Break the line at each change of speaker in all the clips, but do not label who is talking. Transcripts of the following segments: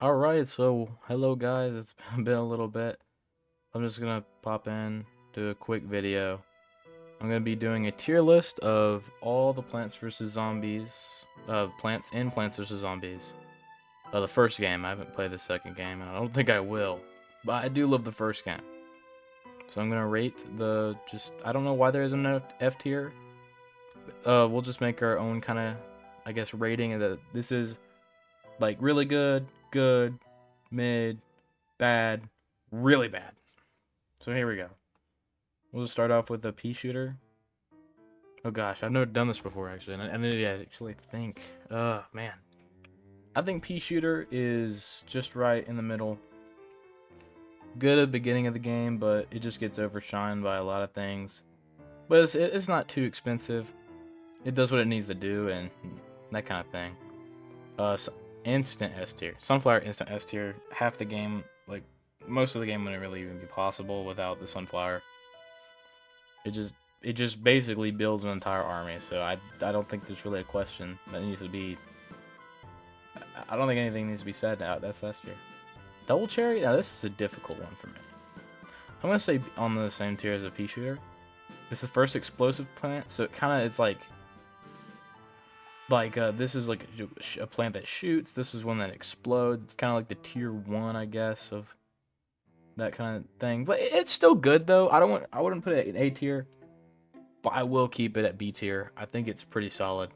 Alright, so hello guys, it's been a little bit. I'm just gonna pop in, do a quick video. I'm gonna be doing a tier list of all the Plants vs. Zombies, Plants in Plants vs. Zombies. The first game, I haven't played the second game, and I don't think I will. But I do love the first game. So I'm gonna rate I don't know why there isn't an F tier. We'll just make our own kind of, I guess, rating, and that this is like really good, good, mid, bad, really bad. So here we go. We'll just start off with the pea shooter. Oh gosh, I've never done this before actually, and I need to actually think. Man. I think pea shooter is just right in the middle. Good at the beginning of the game, but it just gets overshined by a lot of things. But it's not too expensive. It does what it needs to do and that kind of thing. So instant S tier. Sunflower instant S tier. Half the game, like most of the game wouldn't really even be possible without the sunflower. It just basically builds an entire army. So I don't think there's really a question that needs to be. I don't think anything needs to be said now. That's S tier. Double cherry. Now this is a difficult one for me. I'm gonna say on the same tier as a pea shooter. It's the first explosive plant, so it's like this is like a plant that shoots. This is one that explodes. It's kind of like the tier 1, I guess, of that kind of thing. But it's still good though. I wouldn't put it in A tier, but I will keep it at B tier. I think it's pretty solid.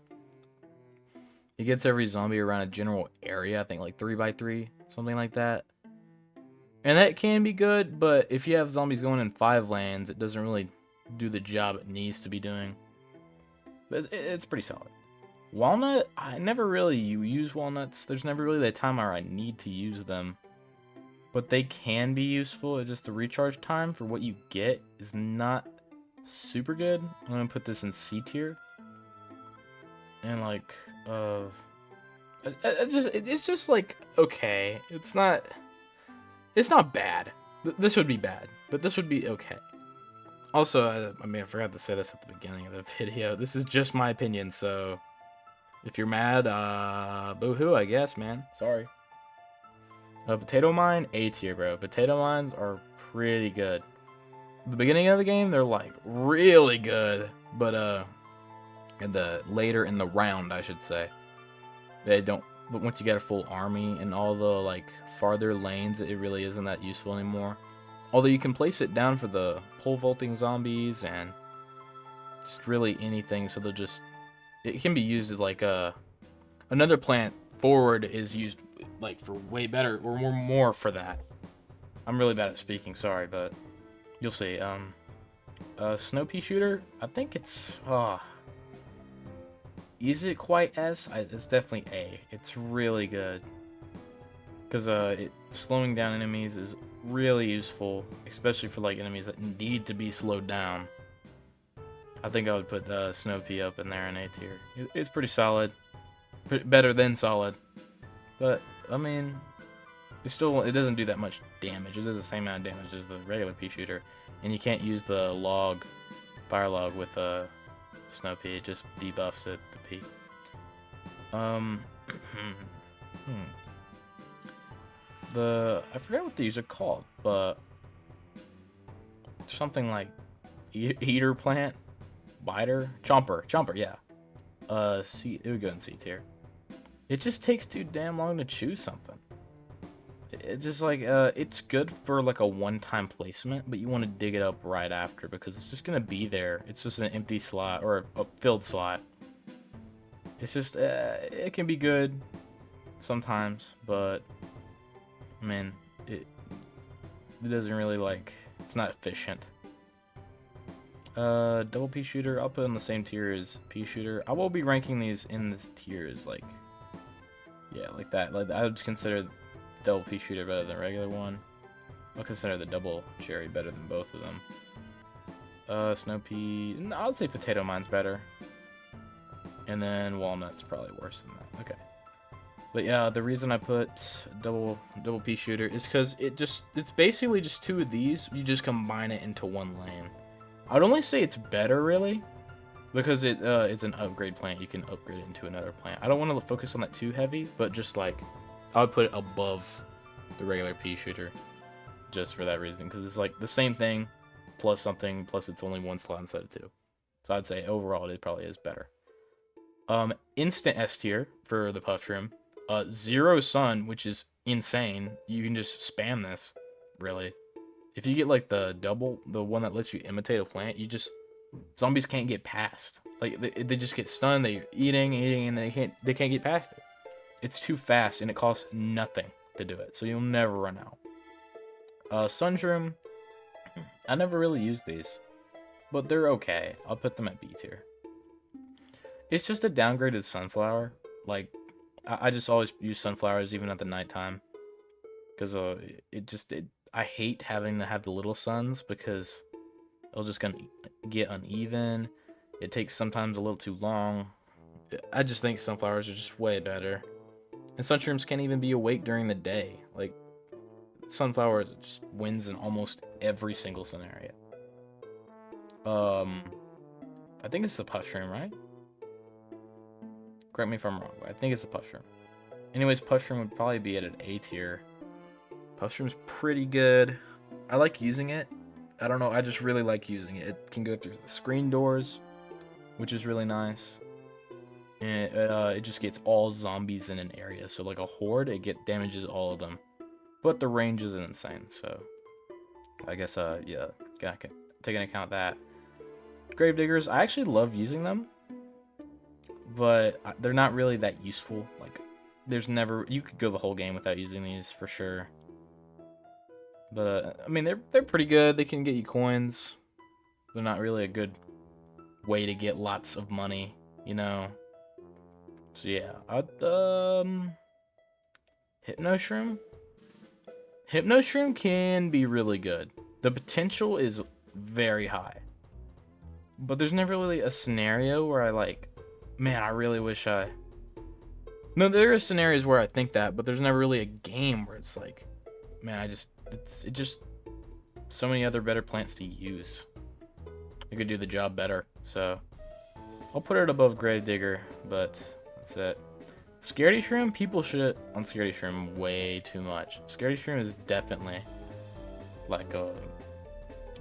It gets every zombie around a general area. I think like 3x3, something like that. And that can be good, but if you have zombies going in 5 lanes, it doesn't really do the job it needs to be doing. But it's pretty solid. Walnut, I never really use walnuts. There's never really that time where I need to use them. But they can be useful. It's just the recharge time for what you get is not super good. I'm gonna put this in C tier. And like, it's just like okay. It's not bad. This would be bad, but this would be okay. Also, I mean, I forgot to say this at the beginning of the video. This is just my opinion, so if you're mad, boo-hoo, I guess, man. Sorry. Potato mine, A tier, bro. Potato mines are pretty good. At the beginning of the game, they're like really good, but later in the round, I should say, they don't. But once you get a full army and all the like farther lanes, it really isn't that useful anymore. Although you can place it down for the pole vaulting zombies and just really anything, so they'll just it can be used as like another plant forward is used like for way better or more for that. I'm really bad at speaking, sorry, but you'll see. Snow pea shooter, I think it's is it quite S? It's definitely A. It's really good because slowing down enemies is really useful, especially for like enemies that need to be slowed down. I think I would put Snow Pea up in there in A tier. It's pretty solid, better than solid, but I mean, it doesn't do that much damage. It does the same amount of damage as the regular pea shooter, and you can't use the fire log with Snow Pea. It just debuffs it, the pea. I forget what these are called, but something like eater plant, biter, chomper, yeah. C, it would go in C tier. It just takes too damn long to choose something. It just like it's good for like a one-time placement, but you want to dig it up right after because it's just gonna be there. It's just an empty slot or a filled slot. It's just it can be good sometimes, but I mean it doesn't really like it's not efficient. Double pea shooter, I'll put in the same tier as pea shooter. I will be ranking these in this tiers like yeah, like that. Like I would consider double pea shooter better than regular one. I'll consider the double cherry better than both of them. Snow pea, no, I'll say potato mine's better. And then walnut's probably worse than that. Okay. But yeah, the reason I put double pea shooter is because it's basically just 2 of these. You just combine it into 1 lane. I'd only say it's better really, because it's an upgrade plant. You can upgrade it into another plant. I don't want to focus on that too heavy, but just like I would put it above the regular pea shooter just for that reason, because it's like the same thing plus something, plus it's only one slot instead of two. So I'd say overall it probably is better. Instant S tier for the puff shroom. Zero sun, which is insane. You can just spam this, really. If you get like the double, the one that lets you imitate a plant, zombies can't get past. Like they just get stunned. They're eating, and they can't get past it. It's too fast and it costs nothing to do it, so you'll never run out. Sun shroom. I never really used these, but they're okay. I'll put them at B tier. It's just a downgraded sunflower. Like, I just always use sunflowers even at the nighttime. Because I hate having to have the little suns because it'll just gonna get uneven. It takes sometimes a little too long. I just think sunflowers are just way better. And sunshrooms can't even be awake during the day. Like, sunflowers just wins in almost every single scenario. I think it's the puff shroom, right? Correct me if I'm wrong, but I think it's the puff shroom. Anyways, puff shroom would probably be at an A tier. Puff shroom's pretty good. I like using it. I don't know, I just really like using it. It can go through the screen doors, which is really nice. And it just gets all zombies in an area. So like a horde, it damages all of them. But the range is insane, so I guess yeah, gotta take into account that. Gravediggers, I actually love using them, but they're not really that useful. Like, you could go the whole game without using these for sure. But I mean, they're pretty good. They can get you coins. They're not really a good way to get lots of money, you know. So yeah, Hypno Shroom. Hypno Shroom can be really good. The potential is very high. But there's never really a scenario where I like, man, I really wish I... No, there are scenarios where I think that, but there's never really a game where it's like, man, it's just so many other better plants to use. You could do the job better, so I'll put it above Gravedigger, but that's it. Scaredy Shroom, people shit on Scaredy Shroom way too much. Scaredy Shroom is definitely like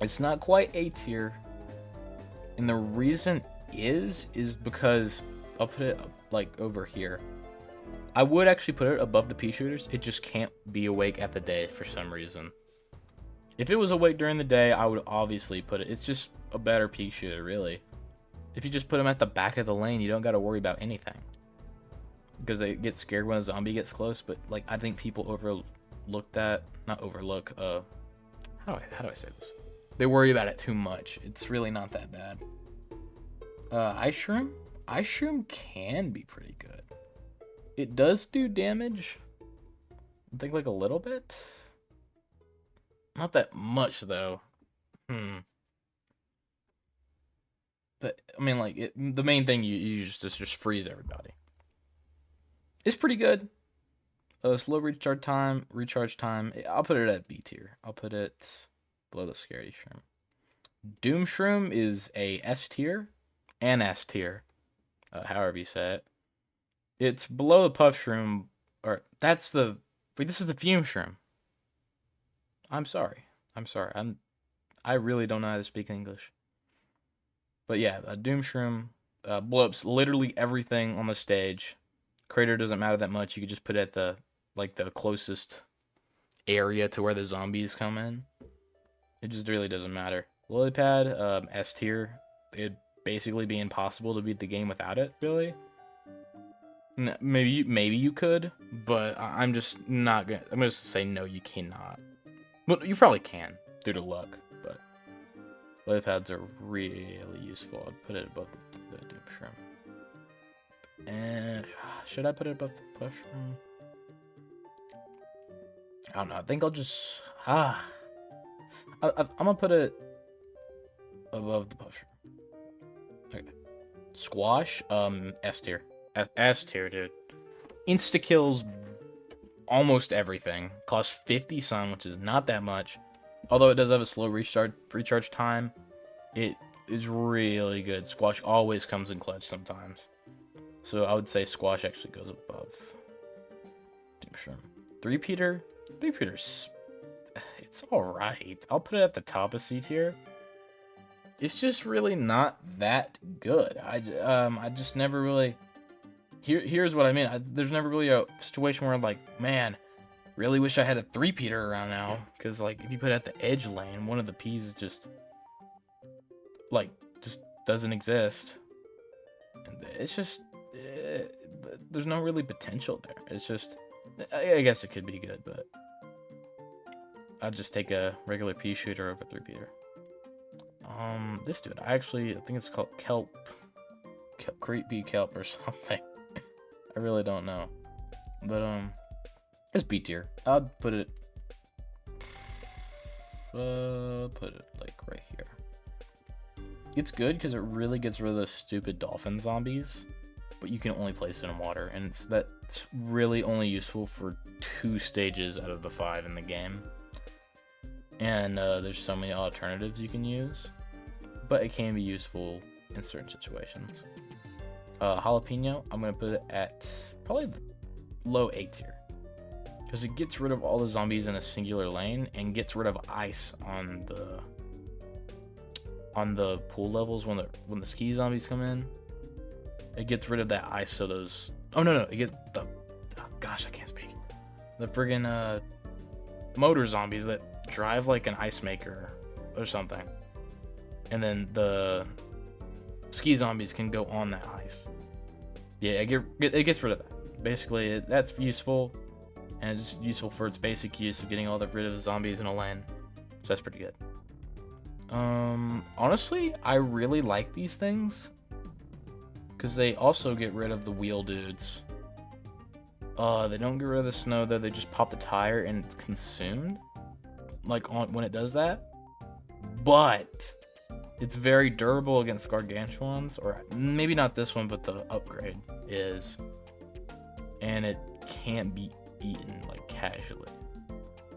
it's not quite A tier, and the reason is because I'll put it like over here. I would actually put it above the pea shooters. It just can't be awake at the day for some reason. If it was awake during the day, I would obviously put it. It's just a better pea shooter, really. If you just put them at the back of the lane, you don't got to worry about anything. Because they get scared when a zombie gets close, but like I think people overlook that. Not overlook. How do I say this? They worry about it too much. It's really not that bad. Ice Shroom? Ice Shroom can be pretty good. It does do damage. I think like a little bit. Not that much though. But I mean, like the main thing you just freeze everybody. It's pretty good. Slow recharge time. I'll put it at B tier. I'll put it below the Scaredy Shroom. Doom Shroom is a S tier, and S tier, however you say it. It's below the Puff Shroom, or this is the Fume Shroom. I'm sorry. I really don't know how to speak English. But yeah, Doom Shroom blows up literally everything on the stage. Crater doesn't matter that much. You could just put it at the closest area to where the zombies come in. It just really doesn't matter. Lily Pad, S tier. It'd basically be impossible to beat the game without it, really. Maybe you could, but I'm just not gonna. I'm gonna say no, you cannot. Well, you probably can due to luck, but Lily Pads are really useful. I'd put it above the Doom Shroom. And should I put it above the Puff Shroom? I don't know. I think I'll just I'm gonna put it above the Puff Shroom. Okay. Squash, S tier. S tier, dude. Insta kills almost everything. Costs 50 sun, which is not that much. Although it does have a slow recharge time, it is really good. Squash always comes in clutch sometimes. So I would say Squash actually goes above Doom mushroom. Three-peater? Three-peater's... It's alright. I'll put it at the top of C tier. It's just really not that good. I just never really... Here's what I mean. There's never really a situation where I'm like, man, really wish I had a three-peater around now. Because, like, if you put it at the edge lane, one of the P's is just... like, just doesn't exist. And it's just... there's no really potential there. It's just... I guess it could be good, but... I'd just take a regular pea shooter over three-peater. This dude, I think it's called kelp. Creepy kelp or something. I really don't know. But, it's B tier. I'd put it... like, right here. It's good because it really gets rid of those stupid dolphin zombies. But you can only place it in water. And that's really only useful for 2 stages out of the 5 in the game. And there's so many alternatives you can use, but it can be useful in certain situations. Jalapeno, I'm going to put it at probably the low A tier, because it gets rid of all the zombies in a singular lane and gets rid of ice on the pool levels when the ski zombies come in. It gets rid of that ice, so those... Oh, no, it gets the... Oh, gosh, I can't speak. The friggin' motor zombies that drive like an ice maker or something, and then the ski zombies can go on that ice. Yeah, it gets rid of that. Basically, that's useful, and it's useful for its basic use of getting rid of the zombies in a lane. So that's pretty good. Honestly, I really like these things because they also get rid of the wheel dudes. They don't get rid of the snow though. They just pop the tire and it's consumed. Like when it does that, but it's very durable against gargantuans, or maybe not this one, but the upgrade is, and it can't be eaten like casually.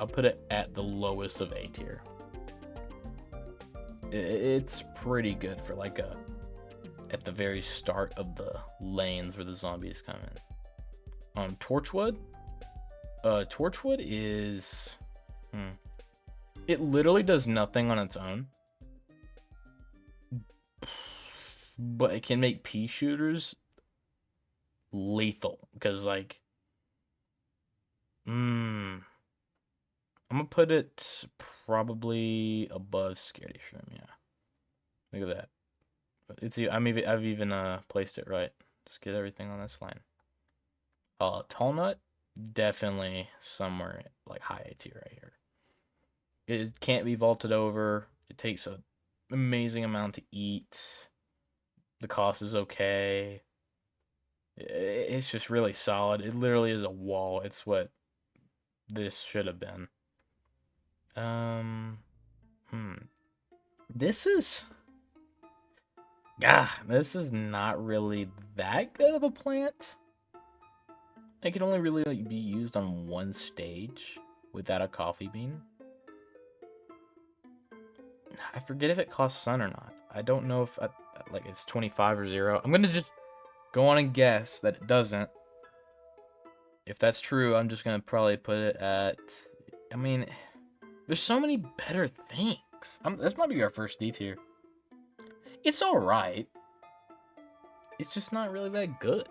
I'll put it at the lowest of A tier. It's pretty good for like at the very start of the lanes where the zombies come in. Torchwood. Torchwood is it literally does nothing on its own, but it can make pea shooters lethal because, like, I'm gonna put it probably above Scaredy Shroom. Yeah, look at that. I've even placed it right. Let's get everything on this line. Tall Nut, definitely somewhere like high A tier right here. It can't be vaulted over. It takes an amazing amount to eat. The cost is okay. It's just really solid. It literally is a wall. It's what this should have been. This is not really that good of a plant. It can only really be used on one stage without a coffee bean. I forget if it costs sun or not. I don't know if it's 25 or 0. I'm gonna just go on and guess that it doesn't. If that's true, I'm just gonna probably put it at... I mean, there's so many better things. This might be our first D tier. It's alright. It's just not really that good.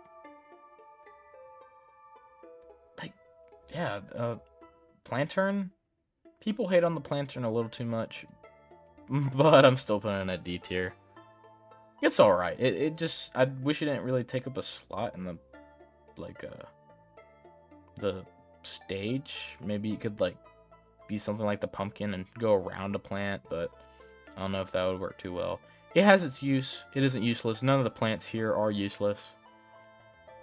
Like, yeah, Plantern? People hate on the Plantern a little too much. But I'm still putting it at D tier. It's alright. It just... I wish it didn't really take up a slot in the... like, the stage. Maybe it could, like, be something like the pumpkin and go around a plant, but I don't know if that would work too well. It has its use. It isn't useless. None of the plants here are useless,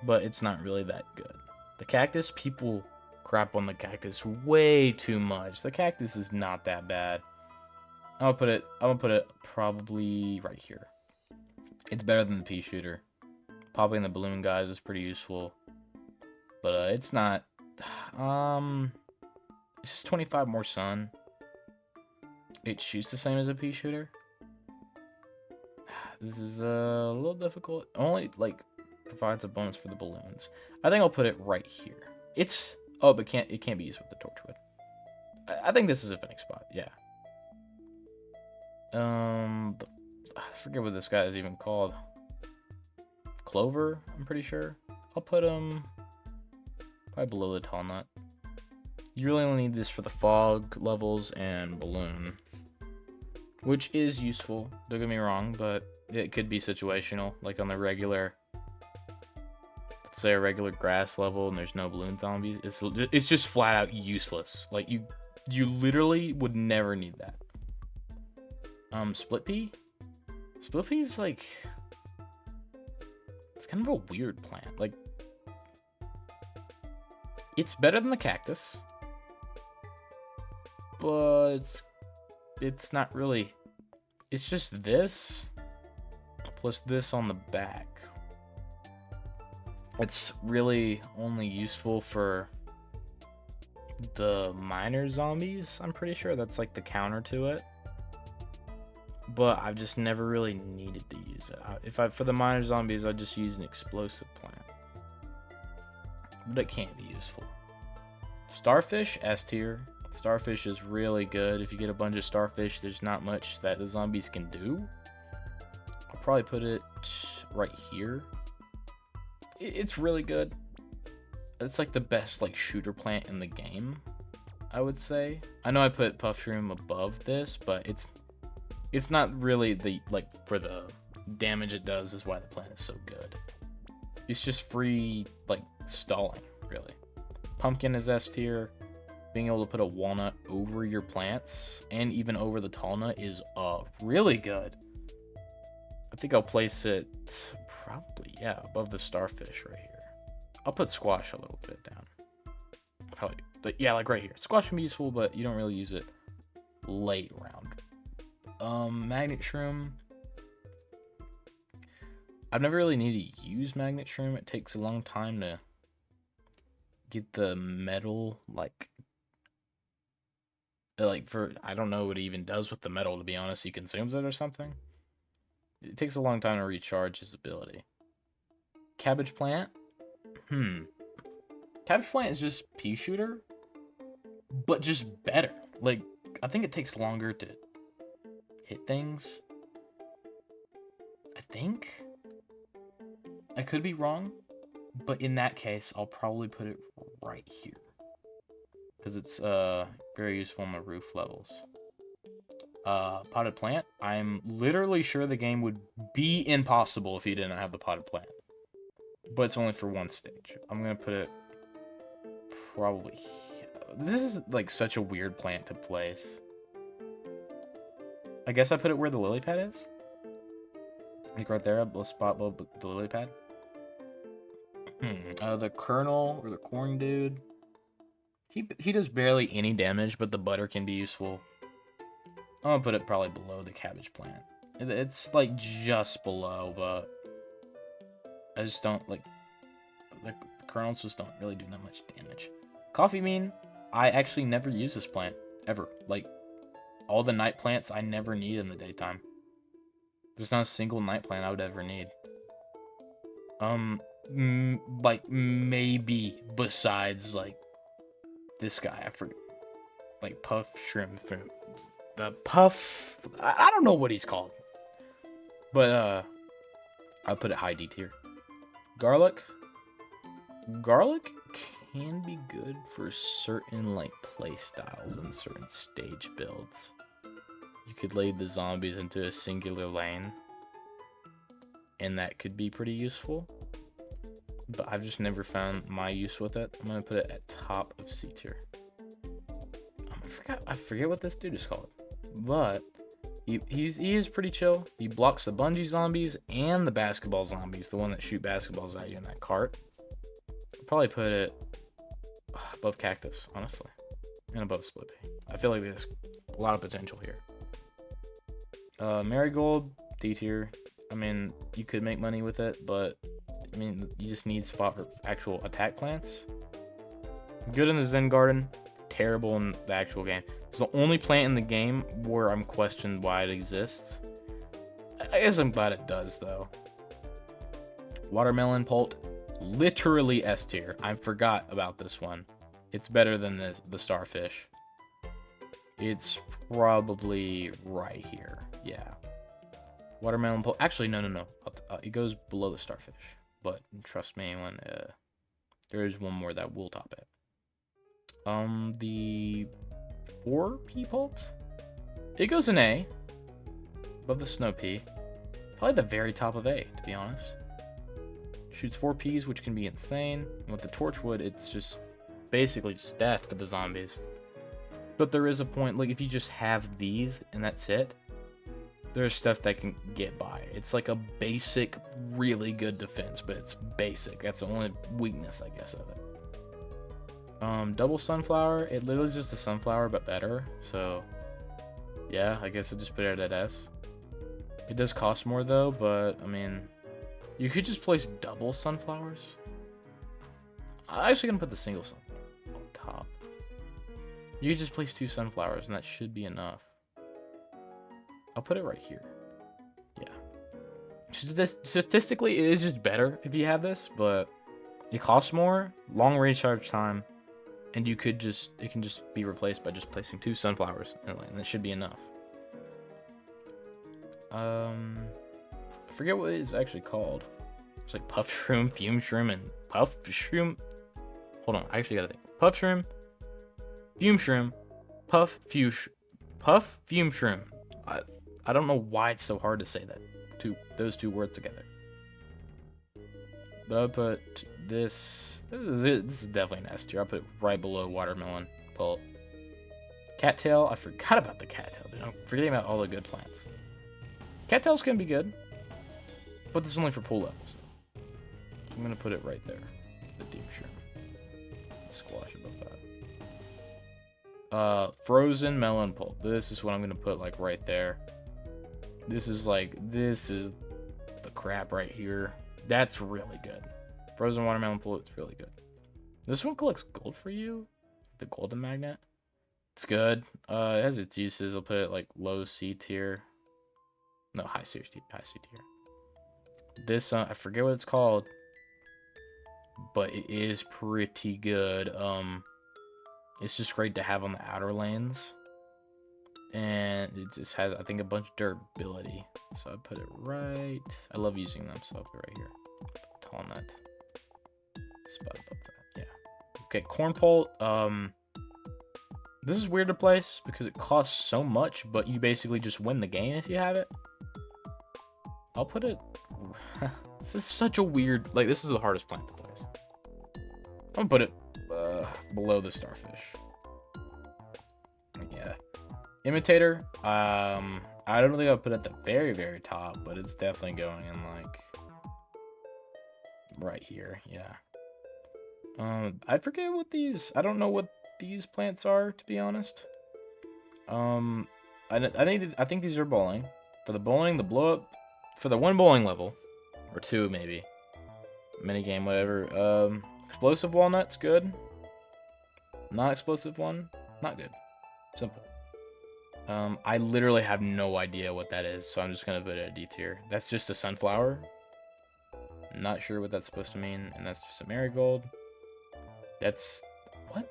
but it's not really that good. The cactus, people crap on the cactus way too much. The cactus is not that bad. I'm gonna put it probably right here. It's better than the pea shooter. Popping the balloon guys is pretty useful, but it's not. It's just 25 more sun. It shoots the same as a pea shooter. This is a little difficult. Only like provides a bonus for the balloons. I think I'll put it right here. It's Oh, but it can't be used with the torchwood. I think this is a fitting spot. Yeah. I forget what this guy is even called. Clover, I'm pretty sure. I'll put him probably below the tall nut. You really only need this for the fog levels and balloon, which is useful. Don't get me wrong, but it could be situational, like on the regular. Let's say a regular grass level and there's no balloon zombies. It's just flat out useless. Like you literally would never need that. Split pea. Split pea is like, it's kind of a weird plant. Like, it's better than the cactus, but it's not really. It's just this plus this on the back. It's really only useful for the minor zombies. I'm pretty sure that's like the counter to it. But I've just never really needed to use it. For the minor zombies, I'd just use an explosive plant. But it can't be useful. Starfish, S tier. Starfish is really good. If you get a bunch of starfish, there's not much that the zombies can do. I'll probably put it right here. It's really good. It's like the best like shooter plant in the game, I would say. I know I put puff shroom above this, but it's not really the, like, for the damage it does is why the plant is so good. It's just free, like, stalling, really. Pumpkin is S tier. Being able to put a walnut over your plants and even over the tall nut is really good. I think I'll place it probably, yeah, above the starfish right here. I'll put squash a little bit down. Probably, but yeah, like right here. Squash can be useful, but you don't really use it late round. Magnet shroom. I've never really needed to use magnet shroom. It takes a long time to get the metal, like for, I don't know what it even does with the metal, to be honest. He consumes it or something. It takes a long time to recharge his ability. Cabbage plant. Cabbage plant is just pea shooter, but just better. Like, I think it takes longer to hit things. I think. I could be wrong, but in that case, I'll probably put it right here. Because it's very useful on the roof levels. Potted plant. I'm literally sure the game would be impossible if you didn't have the potted plant. But it's only for one stage. I'm going to put it probably here. This is like such a weird plant to place. I guess I put it where the lily pad is. Like right there, a spot above the lily pad. The kernel or the corn dude. He does barely any damage, but the butter can be useful. I'm gonna put it probably below the cabbage plant. It's like just below, but I just don't like the kernels just don't really do that much damage. Coffee bean, I actually never use this plant ever. Like all the night plants I never need in the daytime. There's not a single night plant I would ever need. Like maybe besides like this guy, I forget, like puff shrimp fruit. The puff, I don't know what he's called, but I'll put it high D tier. Garlic can be good for certain like play styles and certain stage builds. You could lead the zombies into a singular lane, and that could be pretty useful. But I've just never found my use with it. I'm gonna put it at top of C tier. I forget what this dude is called, but he is pretty chill. He blocks the bungee zombies and the basketball zombies, the one that shoot basketballs at you in that cart. I'll probably put it above cactus, honestly, and above split pea. I feel like there's a lot of potential here. Marigold, D tier. I mean, you could make money with it, but I mean, you just need spot for actual attack plants. Good in the Zen Garden, terrible in the actual game. It's the only plant in the game where I'm questioned why it exists. I guess I'm glad it does, though. Watermelon pult, literally S tier. I forgot about this one. It's better than the starfish. It's probably right here. Yeah. Watermelon pole. Actually, no. It goes below the starfish. But trust me, when there is one more that will top it. The 4P pult. It goes in A. Above the snow pea. Probably the very top of A, to be honest. Shoots 4 Ps, which can be insane. And with the torchwood, it's just basically just death to the zombies. But there is a point, like if you just have these and that's it, there's stuff that can get by. It's like a basic, really good defense, but it's basic. That's the only weakness, I guess, of it. Double sunflower, it literally is just a sunflower, but better. So, yeah, I guess I'll just put it at S. It does cost more though, but I mean, you could just place double sunflowers. I'm actually gonna put the single sunflower on top. You could just place 2 sunflowers, and that should be enough. I'll put it right here. Yeah. Statistically, it is just better if you have this, but it costs more, long recharge time, and it can just be replaced by just placing 2 sunflowers, and that should be enough. I forget what it is actually called. It's like puff shroom, fume shroom, and puff shroom. Hold on, I actually gotta think. Puff shroom, fume shroom, puff fume shroom. I don't know why it's so hard to say that. Those two words together. But I'll put this. This is definitely an S tier. I'll put it right below watermelon pulp. Cattail. I forgot about the cattail. Dude. I'm forgetting about all the good plants. Cattails can be good, but this is only for pool levels. I'm gonna put it right there. The deep shroom. Squash above that. Frozen melon pulp. This is what I'm gonna put like right there. This is the crap right here. That's really good. Frozen watermelon pulp, it's really good. This one collects gold for you. The golden magnet. It's good. It has its uses. I'll put it like low C tier. No, high C tier. This I forget what it's called, but it is pretty good. It's just great to have on the outer lanes. And it just has, I think, a bunch of durability. So I put it right. I love using them, so I'll put it right here. On that spot above that. Yeah. Okay, corn pult. This is weird to place because it costs so much, but you basically just win the game if you have it. I'll put it. This is such a weird. Like, this is the hardest plant to place. I'm gonna put it below the starfish. Yeah. Imitator, I don't think I'll put it at the very, very top, but it's definitely going in like right here. Yeah. I forget what these. I don't know what these plants are, to be honest. I think these are bowling. For the bowling, the blow up, for the 1 bowling level, or 2 maybe. Minigame, whatever. Explosive walnut's good. Not explosive one, not good. Simple. I literally have no idea what that is, so I'm just gonna put it at D tier. That's just a sunflower. Not sure what that's supposed to mean, and that's just a marigold. That's what?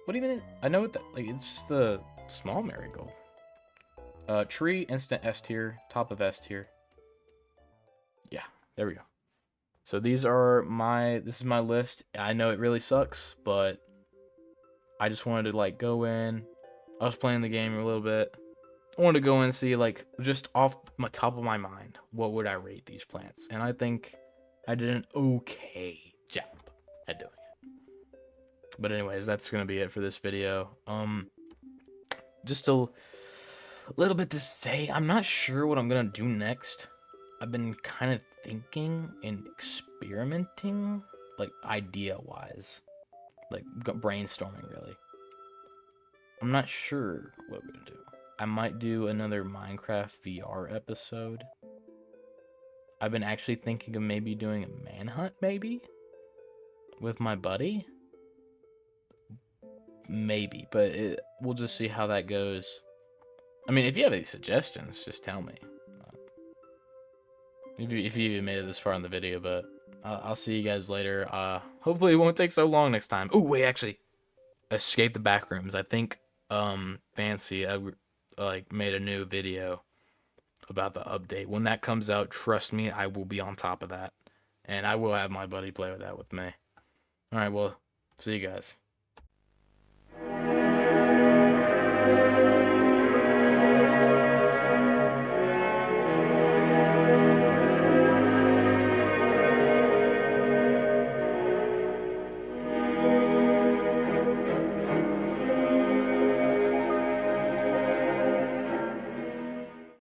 What do you mean? I know what that like. It's just a small marigold. Tree, instant S tier, top of S tier. Yeah, there we go. So these are this is my list. I know it really sucks, but I just wanted to like go in. I was playing the game a little bit. I wanted to go in and see, like, just off my top of my mind, what would I rate these plants? And I think I did an okay job at doing it. But anyways, that's going to be it for this video. Just a little bit to say. I'm not sure what I'm going to do next. I've been kind of thinking and experimenting, like, idea-wise. Like, brainstorming, really. I'm not sure what I'm going to do. I might do another Minecraft VR episode. I've been actually thinking of maybe doing a manhunt, maybe? With my buddy? Maybe, but we'll just see how that goes. I mean, if you have any suggestions, just tell me. If you even made it this far in the video, but I'll see you guys later. Hopefully it won't take so long next time. Oh, wait, actually, escape the backrooms. I think Fancy like made a new video about the update. When that comes out, trust me, I will be on top of that, and I will have my buddy play with that with me. All right, well, see you guys.